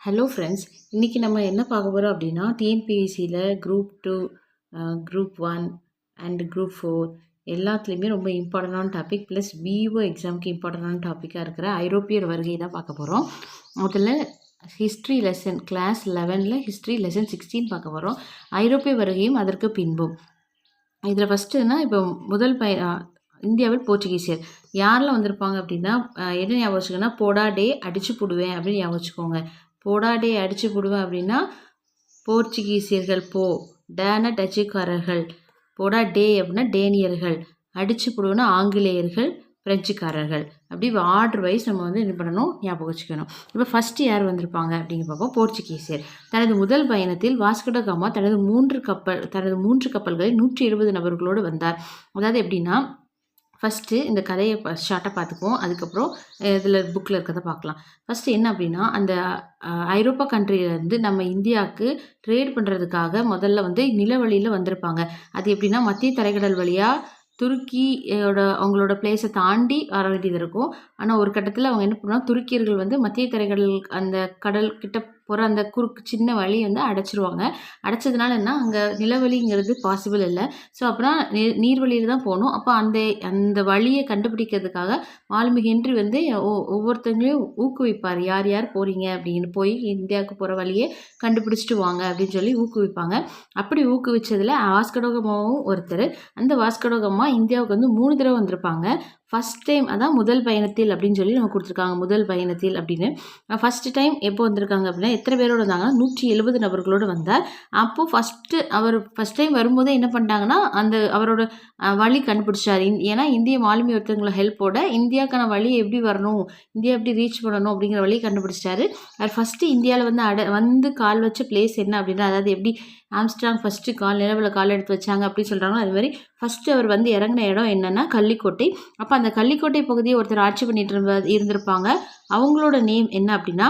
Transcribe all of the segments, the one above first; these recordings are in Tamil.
ஹலோ ஃப்ரெண்ட்ஸ், இன்றைக்கி நம்ம என்ன பார்க்க போகிறோம் அப்படின்னா டிஎன்பிஎஸ்சியில் குரூப் 2, குரூப் 1 அண்ட் குரூப் 4 எல்லாத்துலேயுமே ரொம்ப இம்பார்ட்டண்டான டாபிக் ப்ளஸ் பிஇஓ எக்ஸாமுக்கு இம்பார்ட்டண்டான டாப்பிக்காக இருக்கிற ஐரோப்பியர் வருகை தான் பார்க்க போகிறோம். முதல்ல ஹிஸ்ட்ரி லெசன் கிளாஸ் 11ல் ஹிஸ்ட்ரி லெசன் 16 பார்க்க போகிறோம். ஐரோப்பிய வருகையும் அதற்கு பின்பும். இதில் ஃபஸ்ட்டுன்னா இப்போ முதல் இந்தியாவில் போர்ச்சுகீசியர் யாரெல்லாம் வந்திருப்பாங்க அப்படின்னா என்ன ஞாபகம் வச்சுக்கோங்கன்னா போடா டே அடிச்சு போடுவேன் அப்படின்னு ஞாபகம் வச்சுக்கோங்க. போடா டே அடிச்சு போடுவேன் அப்படின்னா போர்ச்சுகீசியர்கள், டேன டச்சுக்காரர்கள், போடா டே அப்படின்னா டேனியர்கள், அடிச்சு போடுவேன்னா ஆங்கிலேயர்கள், பிரெஞ்சுக்காரர்கள். அப்படி ஆர்டர் வைஸ் நம்ம என்ன பண்ணணும், ஞாபகம் வச்சுக்கணும். இப்போ ஃபஸ்ட்டு யார் வந்திருப்பாங்க அப்படிங்கிற பார்ப்போம். போர்ச்சுகீசியர் தனது முதல் பயணத்தில் வாஸ்கோ ட காமா தனது மூன்று கப்பல்களில் 120 நபர்களோடு வந்தார். அதாவது எப்படின்னா ஃபஸ்ட்டு இந்த கதையை ஷார்ட்டாக பார்த்துக்குவோம். அதுக்கப்புறம் இதில் புக்கில் இருக்கிறத பார்க்கலாம். ஃபஸ்ட்டு என்ன அப்படின்னா அந்த ஐரோப்பா கண்ட்ரியிலேருந்து நம்ம இந்தியாவுக்கு ட்ரேட் பண்ணுறதுக்காக முதல்ல நிலவழியில் வந்திருப்பாங்க. அது எப்படின்னா மத்திய தரைக்கடல் வழியாக துருக்கியோட அவங்களோட பிளேஸை தாண்டி வர வேண்டியது இருக்கும். ஆனால் ஒரு கட்டத்தில் அவங்க என்ன பண்ணுவாங்க, துருக்கியர்கள் மத்திய தரைக்கடல் அந்த கடல் கிட்ட போகிற அந்த சின்ன வழி அடைச்சிருவாங்க. அடைச்சதுனால என்ன, அங்கே நிலவழிங்கிறது பாசிபிள் இல்லை. ஸோ அப்புறம் நீர்வழியில் தான் போகணும். அப்போ அந்த வழியை கண்டுபிடிக்கிறதுக்காக வால்மீகி ஹென்றி ஒவ்வொருத்தங்களையும் ஊக்குவிப்பார். யார் யார் போகிறீங்க அப்படின்னு, போய் இந்தியாவுக்கு போகிற வழியை கண்டுபிடிச்சிட்டு வாங்க அப்படின்னு சொல்லி ஊக்குவிப்பாங்க. அப்படி ஊக்குவிச்சதில் வாஸ்கோ ட காமாவும் ஒருத்தர். அந்த வாஸ்கோ ட காமா இந்தியாவுக்கு 3 தடவை வந்திருப்பாங்க. ஃபஸ்ட் டைம் அதான் முதல் பயணத்தில் அப்படின்னு சொல்லி நம்ம கொடுத்துருக்காங்க. முதல் பயணத்தில் அப்படின்னு ஃபஸ்ட்டு டைம் எப்போ வந்திருக்காங்க அப்படின்னா எத்தனை பேரோடு வந்தாங்கன்னா 170 நபர்களோடு வந்தார். அப்போது ஃபஸ்ட் டைம் வரும்போதே என்ன பண்ணிட்டாங்கன்னா அவரோட வழி கண்டுபிடிச்சார். ஏன்னா இந்திய மாலுமி ஒருத்தவங்கள ஹெல்ப்போட இந்தியாவுக்கான வழி எப்படி வரணும், இந்தியா எப்படி ரீச் பண்ணணும் அப்படிங்கிற வழியை கண்டுபிடிச்சாரு. அவர் ஃபஸ்ட்டு இந்தியாவில் கால் வச்ச பிளேஸ் என்ன அப்படின்னா, அதாவது எப்படி ஆம்ஸ்ட்ராங் ஃபஸ்ட்டு நிலவில் கால் எடுத்து வச்சாங்க அப்படின்னு சொல்கிறாங்களோ அது மாதிரி ஃபஸ்ட்டு அவர் இறங்கின இடம் என்னென்னா கள்ளிக்கோட்டை. அப்போ அந்த கள்ளிக்கோட்டை பகுதியை ஒருத்தர் ஆட்சி பண்ணிட்டு இருந்திருப்பாங்க. அவங்களோட நேம் என்ன அப்படின்னா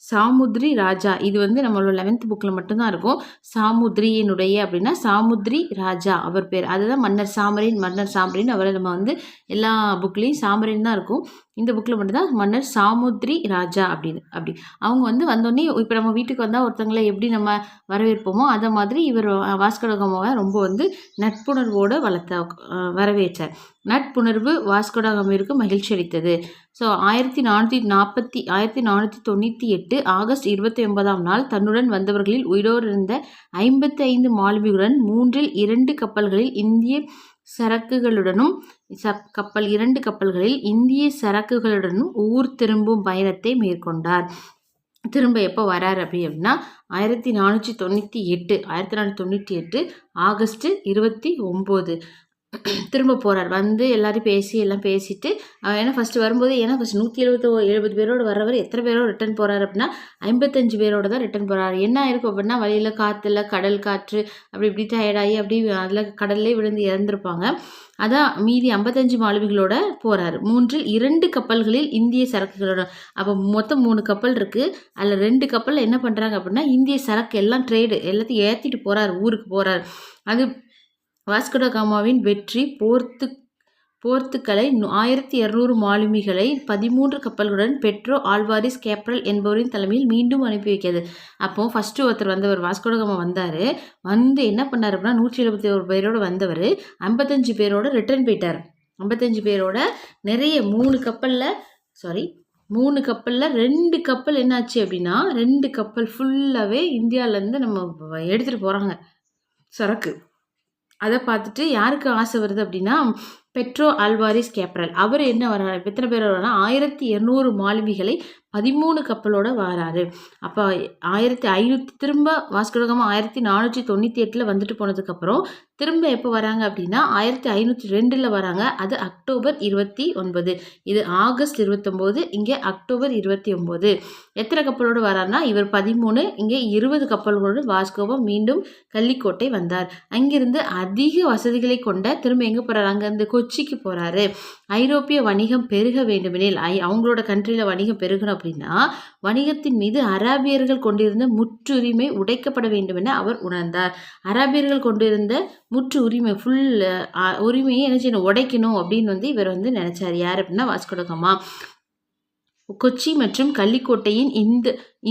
சாமுத்ரி ராஜா. இது நம்மளோட 11th புக்கில் மட்டும்தான் இருக்கும். சாமுத்ரியினுடைய அப்படின்னா சாமுத்ரி ராஜா அவர் பேர். அதுதான் மன்னர் சாமரின் அவரை நம்ம எல்லா புக்லேயும் சாமரின் தான் இருக்கும். இந்த புக்கில் மட்டும்தான் மன்னர் சாமுத்ரி ராஜா அப்படி அவங்க வந்தோடனே இப்போ நம்ம வீட்டுக்கு வந்தால் ஒருத்தங்களை எப்படி நம்ம வரவேற்போமோ அதை மாதிரி இவர் வாஸ்கோ ட காமாவை ரொம்ப நட்புணர்வோடு வரவேற்றார். நட்புணர்வு வாஸ்கோ ட காமாவிற்கு மகிழ்ச்சி அளித்தது. ஸோ 1498 ஆகஸ்ட் 29ஆம் நாள் தன்னுடன் வந்தவர்களில் உயிரோடு இருந்த 55 மாலுமிகளுடன் 3 2 கப்பல்களில் இந்திய சரக்குகளுடனும் கப்பல் 2 கப்பல்களில் இந்திய சரக்குகளுடனும் ஊர் திரும்பும் பயணத்தை மேற்கொண்டார். திரும்ப எப்போ வராரு அப்படின்னா 1498 ஆகஸ்ட் 29 திரும்ப போகிறார். எல்லாரும் எல்லாம் பேசிட்டு ஏன்னா ஃபஸ்ட்டு வரும்போது 170 பேரோடு வர்றவர் எத்தனை பேரோடு ரிட்டர்ன் போகிறார் அப்படின்னா 55 பேரோடு தான் ரிட்டர்ன் போகிறார். என்ன இருக்கும் அப்படின்னா வழியில் காற்றுல கடல் காற்று அப்படி இப்படி டயர்டாகி அப்படி அதில் கடல்லே விழுந்து இறந்துருப்பாங்க. அதான் மீதி 55 மாலுமிகளோட போகிறாரு. 2 கப்பல்களில் இந்திய சரக்குகளோட. அப்போ மொத்தம் 3 கப்பல் இருக்குது. அதில் 2 கப்பலில் என்ன பண்ணுறாங்க அப்படின்னா இந்திய சரக்கு எல்லாம் ட்ரேடு எல்லாத்தையும் ஏற்றிட்டு போகிறார், ஊருக்கு போகிறார். அது வாஸ்கோ ட காமாவின் வெற்றி போர்த்துக்கலை 1200 மாலுமிகளை 13 கப்பல்களுடன் பெட்ரோ ஆல்வாரிஸ் கேப்ரல் என்பவரின் தலைமையில் மீண்டும் அனுப்பி வைக்கிறது. அப்போது ஃபஸ்ட்டு ஒருத்தர் வந்தவர் வாஸ்கோ ட காமா வந்தார். என்ன பண்ணார் அப்படின்னா 171 பேரோடு வந்தவர் 55 பேரோட ரிட்டர்ன் போயிட்டார். 55 பேரோட நிறைய 3 கப்பலில் 2 கப்பல் என்னாச்சு அப்படின்னா 2 கப்பல் ஃபுல்லாகவே இந்தியாவிலேருந்து நம்ம எடுத்துகிட்டு போகிறாங்க சரக்கு. அதை பார்த்துட்டு யாருக்கு ஆசை வருது அப்படின்னா பெட்ரோ ஆல்வாரிஸ் கேப்ரல் அவர் என்ன வர்றாரு, எத்தனை பேர் வர்றாருன்னா 1200 மாலுமிகளை 13 கப்பலோட வராரு. அப்போ 1500 திரும்ப வாஸ்கோ ட காமா 1498 வந்துட்டு போனதுக்கப்புறம் திரும்ப எப்போ வராங்க அப்படின்னா 1502 வராங்க. அது அக்டோபர் 29. இது ஆகஸ்ட் 29, இங்கே அக்டோபர் 29. எத்தனை கப்பலோடு வராருன்னா இவர் 13, இங்கே 20 கப்பல்களோடு வாஸ்கோவா மீண்டும் கள்ளிக்கோட்டை வந்தார். அங்கிருந்து அதிக வசதிகளை கொண்ட திரும்ப எங்கே போகிறாரு, அங்கேருந்து கொச்சிக்கு போகிறாரு. ஐரோப்பிய வணிகம் பெருக வேண்டுமெனில் அவங்களோட கண்ட்ரியில் வணிகம் பெருகணும் அப்படின்னா வணிகத்தின் மீது அராபியர்கள் கொண்டிருந்த முற்றுரிமை உடைக்கப்பட வேண்டும் என அவர் உணர்ந்தார். அராபியர்கள் கொண்டிருந்த உரிமையை என்ன செய்யணும், உடைக்கணும் அப்படின்னு இவர் நினைச்சார். யார் அப்படின்னா வாஸ்கோ ட காமா. கொச்சி மற்றும் கள்ளிக்கோட்டையின்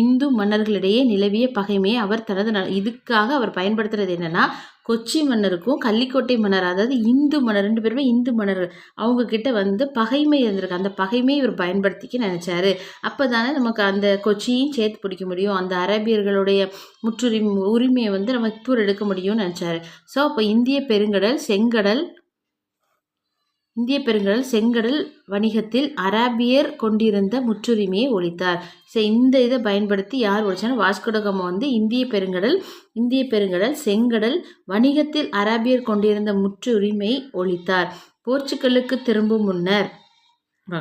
இந்து மன்னர்களிடையே நிலவிய பகைமையை அவர் தனது இதுக்காக அவர் பயன்படுத்துறது என்னன்னா, கொச்சி மன்னருக்கும் கள்ளிக்கோட்டை மன்னர், அதாவது இந்து மன்னர், 2 பேருமே இந்து மன்னர்கள், அவங்க கிட்ட வந்து பகைமை இருந்திருக்கு. அந்த பகைமையை இவர் பயன்படுத்திக்க நினைச்சாரு. அப்பதானே நமக்கு அந்த கொச்சியும் சேர்த்து பிடிக்க முடியும், அந்த அரேபியர்களுடைய உரிமையை வந்து நம்ம தூர் எடுக்க முடியும்னு நினைச்சாரு. ஸோ அப்போ இந்திய பெருங்கடல் செங்கடல் வணிகத்தில் அராபியர் கொண்டிருந்த முற்றுரிமையை ஒழித்தார். ஸோ இந்த இதை பயன்படுத்தி யார் ஒழிச்சாலும் வாஸ்கோடகாமா வந்து இந்திய பெருங்கடல் செங்கடல் வணிகத்தில் அராபியர் கொண்டிருந்த முற்றுரிமை ஒழித்தார். போர்ச்சுகலுக்கு திரும்பும் முன்னர்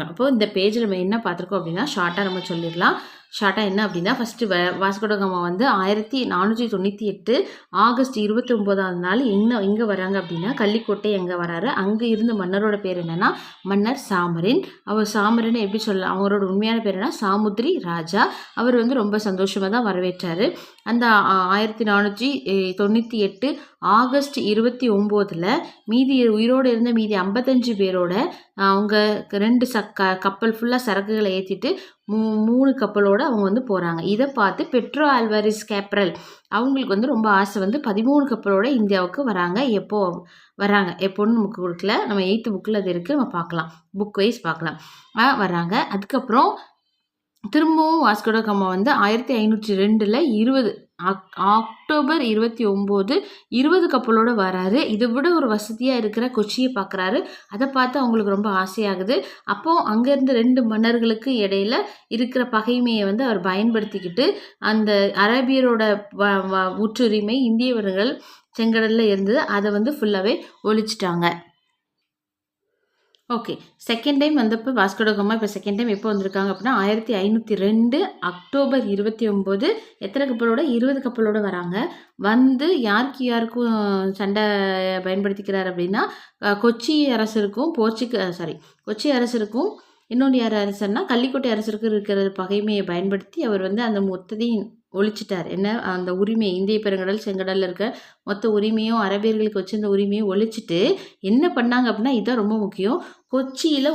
அப்போ இந்த பேஜில் நம்ம என்ன பார்த்துருக்கோம் அப்படின்னா, ஷார்ட்டாக நம்ம சொல்லிடலாம். ஷார்ட்டாக என்ன அப்படின்னா, ஃபஸ்ட்டு வாஸ்கோடகாமா வந்து 1498 ஆகஸ்ட் 29ஆம் நாள் எங்கே வராங்க அப்படின்னா, கள்ளிக்கோட்டை எங்கே வராரு. அங்கே இருந்த மன்னரோட பேர் என்னென்னா மன்னர் சாமரின். அவர் சாமரின் எப்படி சொல்லலாம், அவரோட உண்மையான பேர் என்ன, சாமுத்ரி ராஜா. அவர் வந்து ரொம்ப சந்தோஷமாக தான் வரவேற்றார். அந்த 1498 ஆகஸ்ட் 29 மீதி உயிரோடு இருந்த மீதி 55 பேரோட அவங்க 2 கப்பல் ஃபுல்லாக சரக்குகளை ஏற்றிட்டு 3 கப்பலோடு அவங்க வந்து போகிறாங்க. இதை பார்த்து பெட்ரோ ஆல்வாரிஸ் கேப்ரல் அவங்களுக்கு வந்து ரொம்ப ஆசை வந்து 13 கப்பலோட இந்தியாவுக்கு வராங்க. எப்போன்னு நமக்கு கொடுக்கல, நம்ம 8th புக்கில் அது இருக்குது, நம்ம பார்க்கலாம், புக் வைஸ் பார்க்கலாம். வராங்க. அதுக்கப்புறம் திரும்பவும் வாஸ்கோடகாமா வந்து 1502 அக்டோபர் 29 20 கப்பலோடு வராரு. இதை விட ஒரு வசதியாக இருக்கிற கொச்சியை பார்க்குறாரு. அதை பார்த்து அவங்களுக்கு ரொம்ப ஆசையாகுது. அப்போது அங்கேருந்து 2 மன்னர்களுக்கு இடையில இருக்கிற பகைமையை வந்து அவர் பயன்படுத்திக்கிட்டு அந்த அரேபியரோட முற்றுரிமை இந்தியவர்கள் செங்கடலில் இருந்தது, அதை வந்து ஃபுல்லாகவே ஒழிச்சிட்டாங்க. ஓகே, செகண்ட் டைம் வந்தப்போ வாஸ்கோடகாமா இப்போ செகண்ட் டைம் எப்போ வந்திருக்காங்க அப்படின்னா 1502 அக்டோபர் 29 எத்தனை கப்பலோட 20 கப்பலோட வராங்க. வந்து யாருக்கும் சண்டை பயன்படுத்திக்கிறார் அப்படின்னா, கொச்சி அரசருக்கும் இன்னொன்று யார் அரசர்னா கள்ளிக்கோட்டை அரசருக்கு இருக்கிற பகைமையை பயன்படுத்தி அவர் வந்து அந்த மொத்தத்தையும் ஒழிச்சிட்டார். என்ன, அந்த உரிமை இந்திய பெருங்கடல் செங்கடலில் இருக்க மொத்த உரிமையும் அரேபியர்களுக்கு வச்சிருந்த உரிமையும் ஒழிச்சிட்டு என்ன பண்ணாங்க அப்படின்னா, இதுதான் ரொம்ப முக்கியம், கொச்சியில்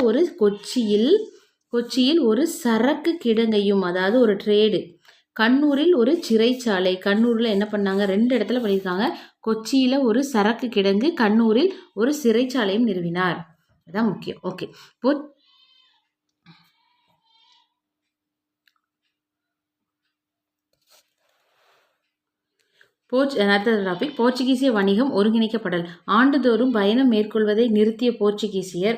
ஒரு சரக்கு கிடங்கையும், அதாவது ஒரு ட்ரேடு, கண்ணூரில் ஒரு சிறைச்சாலை, கண்ணூரில் என்ன பண்ணாங்க, 2 இடத்துல பண்ணியிருக்காங்க. கொச்சியில் ஒரு சரக்கு கிடங்கு, கண்ணூரில் ஒரு சிறைச்சாலையும் நிறுவினார். அதுதான் முக்கியம். ஓகே, அடுத்த டாபிக், போர்ச்சுகீசிய வணிகம் ஒருங்கிணைக்கப்படல். ஆண்டுதோறும் பயணம் மேற்கொள்வதை நிறுத்திய போர்ச்சுகீசியர்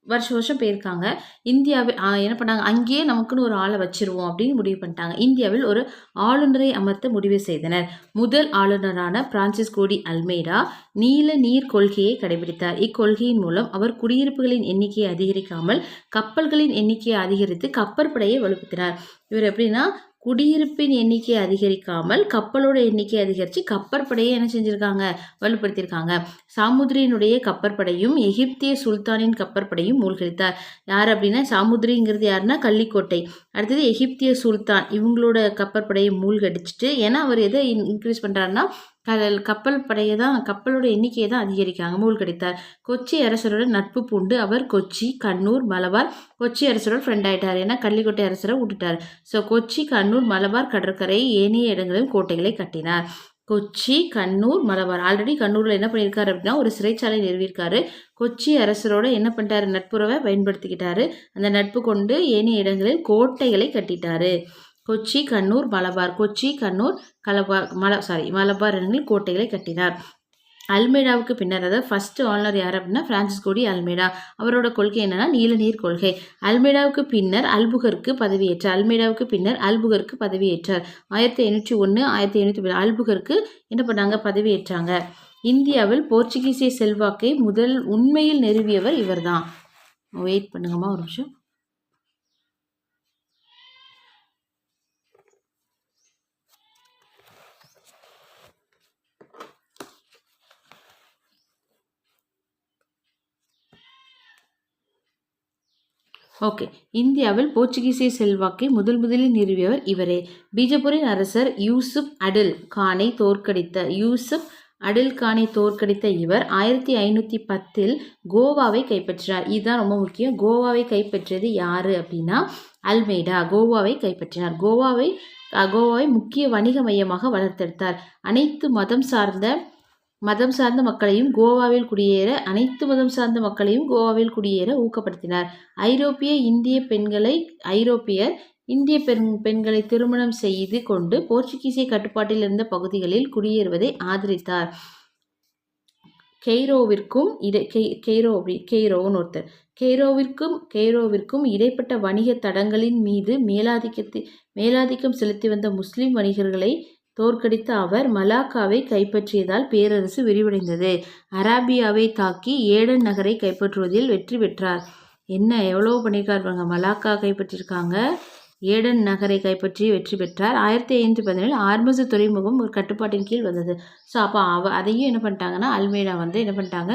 வருஷம் போயிருக்காங்க. இந்தியாவில் என்ன பண்ணாங்க, அங்கேயே நமக்குன்னு ஒரு ஆளை வச்சிருவோம் அப்படின்னு முடிவு பண்ணிட்டாங்க. இந்தியாவில் ஒரு ஆளுநரை அமர்த்த முடிவு செய்தனர். முதல் ஆளுநரான பிரான்சிஸ்கோ டி அல்மெய்டா நீல நீர் கொள்கையை கடைபிடித்தார். இக்கொள்கையின் மூலம் அவர் குடியிருப்புகளின் எண்ணிக்கையை அதிகரிக்காமல் கப்பல்களின் எண்ணிக்கையை அதிகரித்து கப்பற்படையை வலுப்படுத்தினார். இவர் எப்படின்னா, குடியிருப்பின் எண்ணிக்கையை அதிகரிக்காமல் கப்பலோட எண்ணிக்கையை அதிகரித்து கப்பற்படையை என்ன செஞ்சுருக்காங்க, வலுப்படுத்தியிருக்காங்க. சாமுத்ரியினுடைய கப்பற்படையும் எகிப்திய சுல்தானின் கப்பற்படையும் மூழ்கடித்தார். யார் அப்படின்னா, சாமுத்ரிங்கிறது யாருன்னா கள்ளிக்கோட்டை, அடுத்தது எகிப்திய சுல்தான், இவங்களோட கப்பற்படையை மூழ்கடிச்சிட்டு, ஏன்னா அவர் எதை இன்க்ரீஸ் பண்ணுறாருன்னா கப்பலோட எண்ணிக்கையை தான் அதிகரிக்காங்க, மூழ்கடித்தார். கொச்சி அரசரோட நட்பு பூண்டு அவர் கொச்சி, கண்ணூர், மலபார், கொச்சி அரசரோட ஃப்ரெண்ட் ஆகிட்டார். ஏன்னா கள்ளிக்கோட்டை அரசரை விட்டுட்டார். ஸோ கொச்சி, கண்ணூர், மலபார் கடற்கரை ஏனைய இடங்களில் கோட்டைகளை கட்டினார். கொச்சி, கண்ணூர், மலபார். ஆல்ரெடி கண்ணூரில் என்ன பண்ணியிருக்காரு அப்படின்னா ஒரு சிறைச்சாலை நிறுவியிருக்காரு. கொச்சி அரசரோட என்ன பண்ணிட்டாரு, நட்புறவை பயன்படுத்திக்கிட்டாரு. அந்த நட்பு கொண்டு ஏனைய இடங்களில் கோட்டைகளை கட்டிட்டாரு. கொச்சி, கண்ணூர், மலபார், கொச்சி, கண்ணூர், மலபார் இடங்களில் கோட்டைகளை கட்டினார். அல்மெய்டாவுக்கு பின்னர், அதாவது ஃபர்ஸ்ட் ஆளுநர் யார் அப்படின்னா பிரான்சிஸ்கோ டி அல்மெய்டா. அவரோட கொள்கை என்னன்னா நீல நீர் கொள்கை. அல்மெய்டாவுக்கு பின்னர் அல்புகருக்கு பதவியேற்றார். 1501 1502 அல்புகருக்கு என்ன பண்ணாங்க, பதவியேற்றாங்க. இந்தியாவில் போர்ச்சுகீசிய செல்வாக்கை உண்மையில் நிறுவியவர் இவர் தான். வெயிட் பண்ணுங்கம்மா ஒரு நிமிஷம். ஓகே, இந்தியாவில் போர்ச்சுகீசிய செல்வாக்கை முதலில் நிறுவியவர் இவரே. பீஜப்பூரின் அரசர் யூசுப் அடில் கானை தோற்கடித்த அடில் கானை தோற்கடித்த இவர் 1510 கோவாவை கைப்பற்றினார். இதுதான் ரொம்ப முக்கியம். கோவாவை கைப்பற்றியது யாரு அப்படின்னா அல்மெய்டா கோவாவை கைப்பற்றினார். கோவாவை முக்கிய வணிக மையமாக வளர்த்தெடுத்தார். அனைத்து மதம் சார்ந்த மக்களையும் கோவாவில் குடியேற ஊக்கப்படுத்தினார். ஐரோப்பியர் இந்திய பெண்களை திருமணம் செய்து கொண்டு போர்ச்சுகீசிய கட்டுப்பாட்டில் இருந்த பகுதிகளில் குடியேறுவதை ஆதரித்தார். கெய்ரோவிற்கும் இடைப்பட்ட வணிக தடங்களின் மீது மேலாதிக்கம் செலுத்தி வந்த முஸ்லிம் வணிகர்களை தோற்கடித்த அவர் மலாக்காவை கைப்பற்றியதால் பேரரசு விரிவடைந்தது. அராபியாவை தாக்கி ஏடன் நகரை கைப்பற்றுவதில் வெற்றி பெற்றார். எவ்வளோ பண்ணியிருக்காரு பாருங்க. மலாக்கா கைப்பற்றியிருக்காங்க, ஏடன் நகரை கைப்பற்றி வெற்றி பெற்றார். 1517 ஆர்மசு துறைமுகம் ஒரு கட்டுப்பாட்டின் கீழ் வந்தது. ஸோ அப்போ அதையும் என்ன பண்ணிட்டாங்கன்னா அல்மெய்டா என்ன பண்ணிட்டாங்க,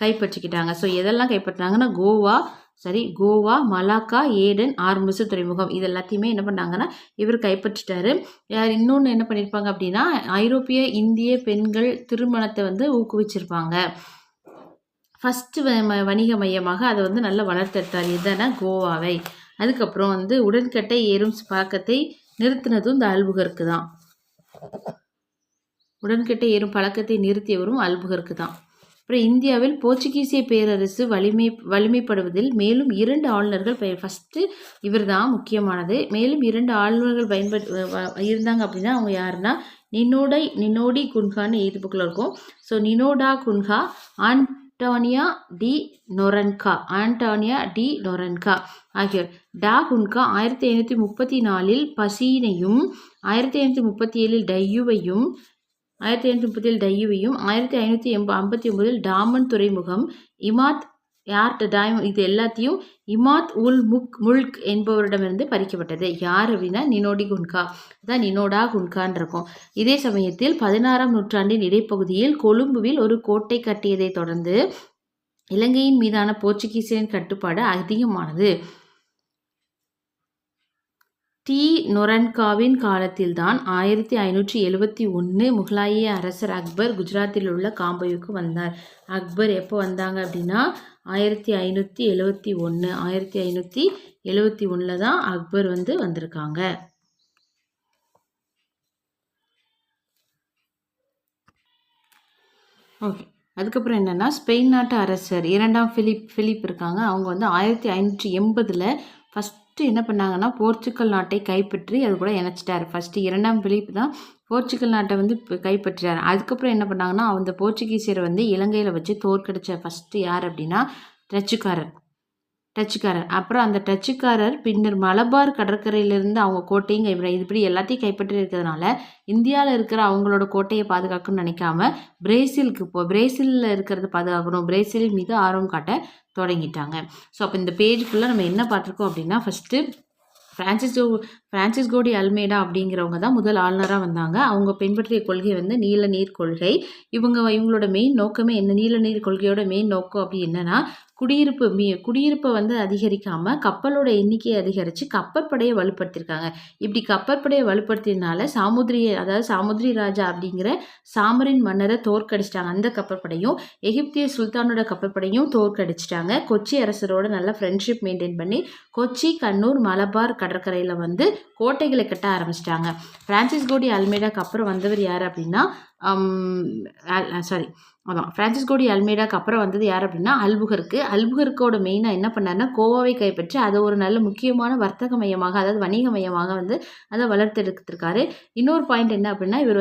கைப்பற்றிக்கிட்டாங்க. ஸோ எதெல்லாம் கைப்பற்றினாங்கன்னா கோவா, மலாக்கா, ஏடன், ஆர்மசு துறைமுகம் இது எல்லாத்தையுமே என்ன பண்ணாங்கன்னா இவர் கைப்பற்றிட்டாரு. இன்னொன்று என்ன பண்ணியிருப்பாங்க அப்படின்னா ஐரோப்பிய இந்திய பெண்கள் திருமணத்தை ஊக்குவிச்சிருப்பாங்க. ஃபஸ்ட்டு வணிக மையமாக அதை நல்லா வளர்த்தெடுத்தார். எதனா கோவாவை. அதுக்கப்புறம் உடன்கட்டை ஏறும் பழக்கத்தை நிறுத்தினதும் இந்த அல்புகர்க்கு தான். உடன்கட்டை ஏறும் பழக்கத்தை நிறுத்தியவரும் அல்புகர்க்கு தான். அப்புறம் இந்தியாவில் போர்ச்சுகீசிய பேரரசு வலிமைப்படுவதில் மேலும் 2 ஆளுநர்கள் ஃபஸ்ட்டு இவர் தான் முக்கியமானது. மேலும் 2 ஆளுநர்கள் இருந்தாங்க அப்படின்னா அவங்க யாருன்னா நினோடி குன்ஹான்னு எழுதி புக்கில் இருக்கும். ஸோ நினோடா குன்ஹா, ஆண்டோனியா டி நொரன்கா ஆகியோர். டா குன்ஹா 1534 பசீனையும் 1537 டையுவையும் 1559 டாமன் துறைமுகம், இது எல்லாத்தையும் இமாத் உல் முல்க் என்பவரிடமிருந்து பறிக்கப்பட்டது. யார் அப்படின்னா நினோடா குன்ஹான் இருக்கும். இதே சமயத்தில் 16ஆம் நூற்றாண்டின் இடைப்பகுதியில் கொழும்புவில் ஒரு கோட்டை கட்டியதை தொடர்ந்து இலங்கையின் மீதான போர்ச்சுகீசியரின் கட்டுப்பாடு அதிகமானது. டி நொரன்காவின் காலத்தில்தான் 1571 முகலாய அரசர் அக்பர் குஜராத்தில் உள்ள காம்போவுக்கு வந்தார். அக்பர் எப்போ வந்தாங்க அப்படின்னா 1571. 1571 தான் அக்பர் வந்திருக்காங்க. ஓகே. அதுக்கப்புறம் என்னென்னா ஸ்பெயின் நாட்டு அரசர் 2ஆம் பிலிப் இருக்காங்க. அவங்க 1580 ஃபஸ்ட்டு என்ன பண்ணாங்கன்னா போர்ச்சுகல் நாட்டை கைப்பற்றி அது கூட இணைச்சிட்டார். ஃபஸ்ட்டு 2ஆம் பிலிப் தான் போர்ச்சுகல் நாட்டை கைப்பற்றினார். அதுக்கப்புறம் என்ன பண்ணாங்கன்னா அந்த போர்ச்சுகீசியரை இலங்கையில் வச்சு தோற்கடித்த ஃபஸ்ட்டு யார் அப்படின்னா டச்சுக்காரர். அப்புறம் அந்த டச்சுக்காரர் பின்னர் மலபார் கடற்கரையிலிருந்து அவங்க கோட்டையும் இப்படி எல்லாத்தையும் கைப்பற்றி இருக்கிறதுனால இந்தியாவில் இருக்கிற அவங்களோட கோட்டையை பாதுகாக்கணும்னு நினைக்காம பிரேசிலில் இருக்கிறத பாதுகாக்கணும், பிரேசில் மீது ஆர்வம் காட்ட தொடங்கிட்டாங்க. ஸோ அப்போ இந்த பேஜ் ஃபுல்லாக நம்ம என்ன பார்த்துருக்கோம் அப்படின்னா ஃபஸ்ட்டு பிரான்சிஸ்கோ டி அல்மெய்டா அப்படிங்கிறவங்க தான் முதல் ஆளுநராக வந்தாங்க. அவங்க பின்பற்றிய கொள்கை நீல நீர் கொள்கை. இவங்களோட மெயின் நோக்கமே என்ன, நீல நீர் கொள்கையோட மெயின் நோக்கம் அப்படி என்னன்னா குடியிருப்பை அதிகரிக்காமல் கப்பலோட எண்ணிக்கையை அதிகரித்து கப்பற்படையை வலுப்படுத்தியிருக்காங்க. இப்படி கப்பற்படையை வலுப்படுத்தினால சாமுத்ரி ராஜா அப்படிங்கிற சாமரின் மன்னரை தோற்கடிச்சிட்டாங்க. அந்த கப்பற்படையும் எகிப்திய சுல்தானோட கப்பற்படையும் தோற்கடிச்சிட்டாங்க. கொச்சி அரசரோட நல்ல ஃப்ரெண்ட்ஷிப் மெயின்டைன் பண்ணி கொச்சி, கண்ணூர், மலபார் கடற்கரையில் கோட்டைகளை கட்ட ஆரம்பிச்சிட்டாங்க. பிரான்சிஸ்கோ டி அல்மெய்டாக்கு அப்புறம் வந்தவர் யார் அப்படின்னா பிரான்சிஸ்கோ டி அல்மெய்டாக்கு அப்புறம் வந்தது யார் அப்படின்னா அல்புகர்க்கோட மெயினாக என்ன பண்ணாருன்னா கோவாவை கைப்பற்றி அதை ஒரு நல்ல முக்கியமான வர்த்தக மையமாக, அதாவது வணிக மையமாக அதை வளர்த்தெடுத்திருக்காரு. இன்னொரு பாயிண்ட் என்ன அப்படின்னா இவர்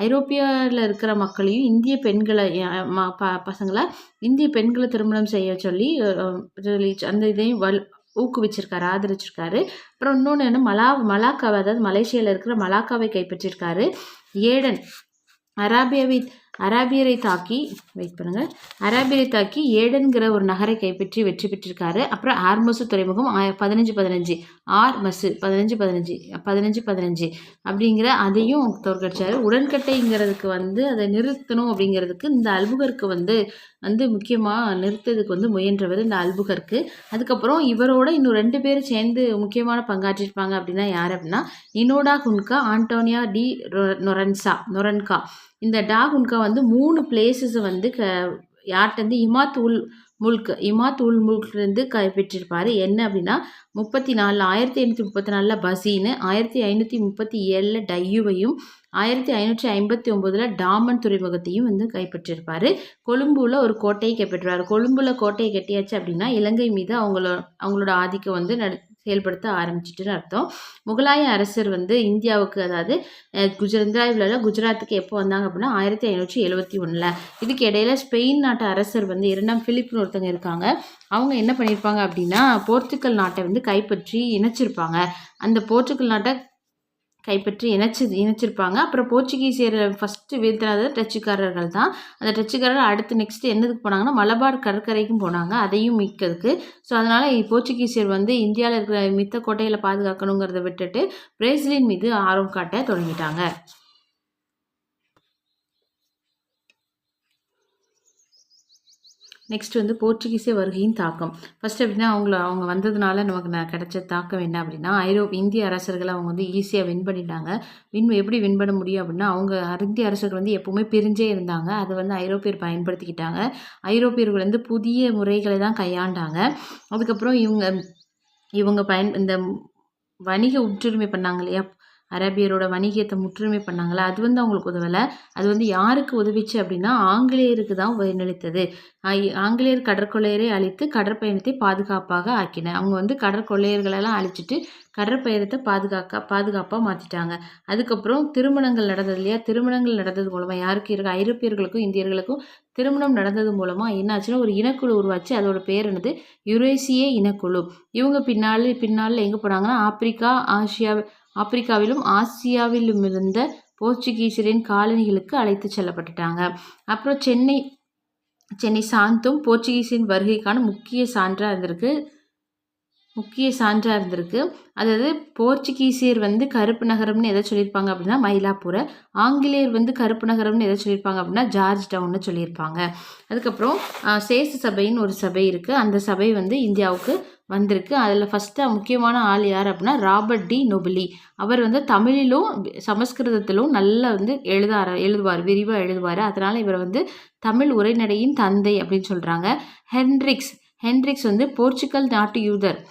ஐரோப்பியாவில் இருக்கிற மக்களையும் இந்திய பெண்களை இந்திய பெண்களை திருமணம் செய்ய சொல்லி அந்த இதையும் ஊக்குவிச்சிருக்காரு, ஆதரிச்சிருக்காரு. அப்புறம் இன்னொன்று என்ன மலாக்காவை, அதாவது மலேசியாவில் இருக்கிற மலாக்காவை கைப்பற்றியிருக்காரு. ஏடன் அராபியரை தாக்கி ஏடன்கிற ஒரு நகரை கைப்பற்றி வெற்றி பெற்றிருக்காரு. அப்புறம் ஆர்மசு துறைமுகம் 1515 அப்படிங்கிற அதையும் தோற்கடிச்சாரு. உடன்கட்டைங்கிறதுக்கு அதை நிறுத்தணும் அப்படிங்கிறதுக்கு இந்த அல்புகர்க்கு முக்கியமாக நிறுத்ததுக்கு முயன்றவர் இந்த அல்புகர்க்கு. அதுக்கப்புறம் இவரோட இன்னும் 2 பேர் சேர்ந்து முக்கியமான பங்காற்றிருப்பாங்க அப்படின்னா யார் அப்படின்னா நினோடா குன்ஹா, ஆண்டோனியா டி நொரன்கா. இந்த டாகுன்கா வந்து 3 பிளேஸஸை வந்து யார்கிட்டருந்து இமாத் உல் முல்க்லேருந்து கைப்பற்றிருப்பார். என்ன அப்படின்னா 34 1534 பசீனு, 1537 டையுவையும், 1559 டாமன் துறைமுகத்தையும் வந்து கைப்பற்றிருப்பார். கொழும்புல ஒரு கோட்டையை கைப்பற்றுவார். கொழும்புல கோட்டையை கட்டியாச்சு அப்படின்னா இலங்கை மீது அவங்களோட ஆதிக்கம் வந்து செயல்படுத்த ஆரம்பிச்சிட்டுன்னு அர்த்தம். முகலாய அரசர் வந்து இந்தியாவுக்கு, அதாவது இந்தியாவில் குஜராத்துக்கு எப்போ வந்தாங்க அப்படின்னா 1571. இதுக்கு இடையில ஸ்பெயின் நாட்டு அரசர் வந்து 2ஆம் பிலிப்னு ஒருத்தங்க இருக்காங்க. அவங்க என்ன பண்ணியிருப்பாங்க அப்படின்னா போர்ச்சுகல் நாட்டை வந்து கைப்பற்றி இணைச்சிருப்பாங்க. அந்த போர்ச்சுகல் நாட்டை கைப்பற்றி இணைச்சிருப்பாங்க. அப்புறம் போர்ச்சுகீசியர் ஃபஸ்ட்டு வீழ்த்தினது டச்சுக்காரர்கள் தான். அந்த டச்சுக்காரர்கள் அடுத்து நெக்ஸ்ட்டு என்னதுக்கு போனாங்கன்னா மலபார் கடற்கரைக்கும் போனாங்க, அதையும் மீட்கிறதுக்கு. ஸோ அதனால் போர்ச்சுகீசியர் வந்து இந்தியாவில் இருக்கிற மித்த கோட்டைகளை பாதுகாக்கணுங்கிறத விட்டுட்டு பிரேசிலின் மீது ஆர்வம் காட்ட தொடங்கிட்டாங்க. நெக்ஸ்ட் வந்து போர்ச்சுகீசிய வருகையின் தாக்கம். ஃபஸ்ட் அப்படின்னா அவங்க வந்ததுனால நமக்கு கிடைச்ச தாக்கம் என்ன அப்படின்னா இந்திய அரசர்களை அவங்க வந்து ஈஸியாக வின் பண்ணிட்டாங்க. எப்படி வின் பண்ண முடியும் அப்படின்னா இந்திய அரசர்கள் வந்து எப்போவுமே பிரிஞ்சே இருந்தாங்க. அதை வந்து ஐரோப்பியர் பயன்படுத்திக்கிட்டாங்க. ஐரோப்பியர்கள் வந்து புதிய முறைகளை தான் கையாண்டாங்க. அதுக்கப்புறம் இவங்க இந்த வணிக உற்றுரிமை பண்ணாங்க இல்லையா, அரேபியரோட வணிகத்தை முற்றுரிமை பண்ணாங்களா, அது வந்து அவங்களுக்கு உதவலை. அது வந்து யாருக்கு உதவிச்சு அப்படின்னா ஆங்கிலேயருக்கு தான் வழிநடத்தது. ஆங்கிலேயர் கடற்கொள்ளையரை அழித்து கடற்பயணத்தை பாதுகாப்பாக ஆக்கின. அவங்க வந்து கடற்கொள்ளையர்களெல்லாம் அழிச்சிட்டு கடற்பயணத்தை பாதுகாப்பாக மாற்றிட்டாங்க. அதுக்கப்புறம் திருமணங்கள் நடந்தது இல்லையா, திருமணங்கள் நடந்தது மூலமாக யாருக்கு இருக்கு, ஐரோப்பியர்களுக்கும் இந்தியர்களுக்கும் திருமணம் நடந்தது மூலமாக என்னாச்சுன்னா ஒரு இனக்குழு உருவாச்சு. அதோட பேர் என்னது, யுரேசிய இனக்குழு. இவங்க பின்னால் எங்கே போனாங்கன்னா ஆப்பிரிக்காவிலும் ஆசியாவிலும் இருந்த போர்ச்சுகீசியரின் காலனிகளுக்கு அழைத்து செல்லப்பட்டுட்டாங்க. அப்புறம் சென்னை சாந்தும் போர்ச்சுகீசியரின் வருகைக்கான முக்கிய சான்றாக இருந்திருக்கு. அதாவது போர்ச்சுகீசியர் வந்து கருப்பு நகரம்னு எதை சொல்லியிருப்பாங்க அப்படின்னா மயிலாப்பூரை, ஆங்கிலேயர் வந்து கருப்பு நகரம்னு எதை சொல்லியிருப்பாங்க அப்படின்னா ஜார்ஜ் டவுன்னு சொல்லியிருப்பாங்க. அதுக்கப்புறம் சேச சபைன்னு ஒரு சபை இருக்குது. அந்த சபை வந்து இந்தியாவுக்கு வந்திருக்கு. அதில் ஃபஸ்ட்டு முக்கியமான ஆள் யார் அப்படின்னா ராபர்ட் டி நொபிலி. அவர் வந்து தமிழிலும் சமஸ்கிருதத்திலும் நல்லா வந்து எழுதுவார், விரிவாக எழுதுவார். அதனால் இவர் வந்து தமிழ் உரைநடையின் தந்தை அப்படின்னு சொல்கிறாங்க. ஹென்ரிக்ஸ் வந்து போர்ச்சுகல் நாட்டு யூதர்.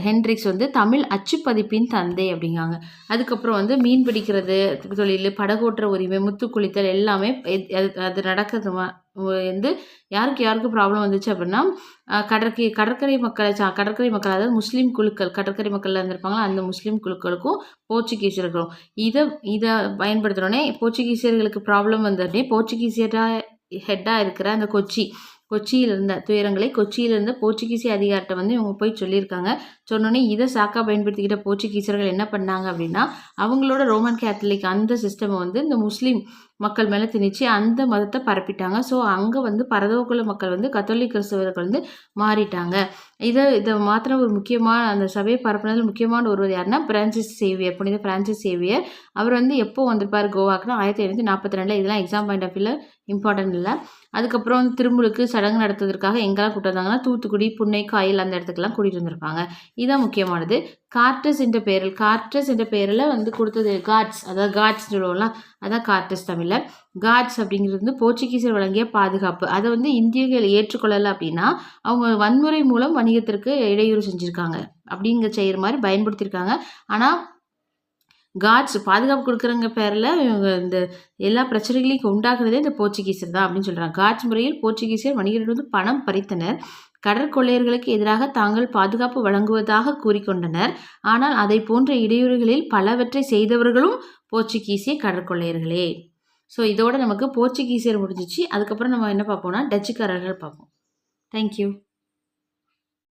ஹென்ரிக்ஸ் வந்து தமிழ் அச்சுப்பதிப்பின் தந்தை அப்படிங்காங்க. அதுக்கப்புறம் வந்து மீன் பிடிக்கிறது தொழில், படகோட்டுற உரிமை, முத்து குளித்தல் எல்லாமே அது நடக்கிறது வந்து யாருக்கு ப்ராப்ளம் வந்துச்சு அப்படின்னா கடற்கரை மக்கள், அதாவது முஸ்லீம் குழுக்கள், கடற்கரை மக்கள் இருந்திருப்பாங்களா, அந்த முஸ்லீம் குழுக்களுக்கும் போர்ச்சுகீசியர்களும் இதை பயன்படுத்தினோடனே போர்ச்சுகீசியர்களுக்கு ப்ராப்ளம் வந்தோடனே போர்ச்சுகீசியராக ஹெட்டாக இருக்கிற அந்த கொச்சியிலிருந்த போர்ச்சுகீசிய அதிகாரிட்ட வந்து இவங்க போய் சொல்லியிருக்காங்க. சொன்னோன்னே இதை சாக்கா பயன்படுத்திக்கிட்ட போர்ச்சுகீசியர்கள் என்ன பண்ணாங்க அப்படின்னா அவங்களோட ரோமன் கேத்தலிக் அந்த சிஸ்டமை வந்து இந்த முஸ்லீம் மக்கள் மேலே திணிச்சு அந்த மதத்தை பரப்பிட்டாங்க. ஸோ அங்கே வந்து பரதவக்குல மக்கள் வந்து கத்தோலிக் கிறிஸ்தவர்கள் வந்து மாறிட்டாங்க. இதை மாத்திரம் ஒரு முக்கியமான அந்த சபையை பரப்புனதில் முக்கியமான ஒருவர் யாருன்னா புனித பிரான்சிஸ் சேவியர். அவர் வந்து எப்போ வந்திருப்பார் கோவாக்குன்னா 1542. இதெல்லாம் எக்ஸாம் பாயிண்ட் ஆஃப் வியூவில் இம்பார்ட்டன்ட் இல்லை. அதுக்கப்புறம் திருமுழுக்கு சடங்கு நடத்துவதற்காக எங்கெல்லாம் கூப்பிட்டு வந்தாங்கன்னா தூத்துக்குடி, புன்னை, காயில் அந்த இடத்துக்கெல்லாம் கூட்டிகிட்டு வந்திருப்பாங்க. இதுதான் முக்கியமானது. கார்டஸ் என்ற பெயரில் வந்து கொடுத்தது காட்ஸ், அதாவது காட்ஸ் சொல்லுவோம்லாம், அதான் கார்டஸ் தமிழில். காட்ஸ் அப்படிங்கிறது வந்து போர்ச்சுகீசியர் வழங்கிய பாதுகாப்பு. அதை வந்து இந்தியர்கள் ஏற்றுக்கொள்ளலை அப்படின்னா அவங்க வன்முறை மூலம் வணிகத்திற்கு இடையூறு செஞ்சுருக்காங்க செய்கிற மாதிரி பயன்படுத்தியிருக்காங்க. ஆனால் காட்ஸ் பாதுகாப்பு கொடுக்குறங்க பேரில் இவங்க இந்த எல்லா பிரச்சனைகளையும் உண்டாக்குறதே இந்த போர்ச்சுகீசியர் தான் அப்படின்னு சொல்கிறாங்க. காட்ஸ் முறையில் போர்ச்சுகீசியர் வணிகர்கள் பணம் பறித்தனர். கடற்கொள்ளையர்களுக்கு எதிராக தாங்கள் பாதுகாப்பு வழங்குவதாக கூறிக்கொண்டனர். ஆனால் அதை போன்ற இடையூறுகளில் பலவற்றை செய்தவர்களும் போர்ச்சுகீசிய கடற்கொள்ளையர்களே. ஸோ இதோட நமக்கு போர்ச்சுகீசியர் முடிஞ்சிச்சு. அதுக்கப்புறம் நம்ம என்ன பார்ப்போம்னா டச்சுக்காரர்கள் பார்ப்போம். தேங்க்யூ.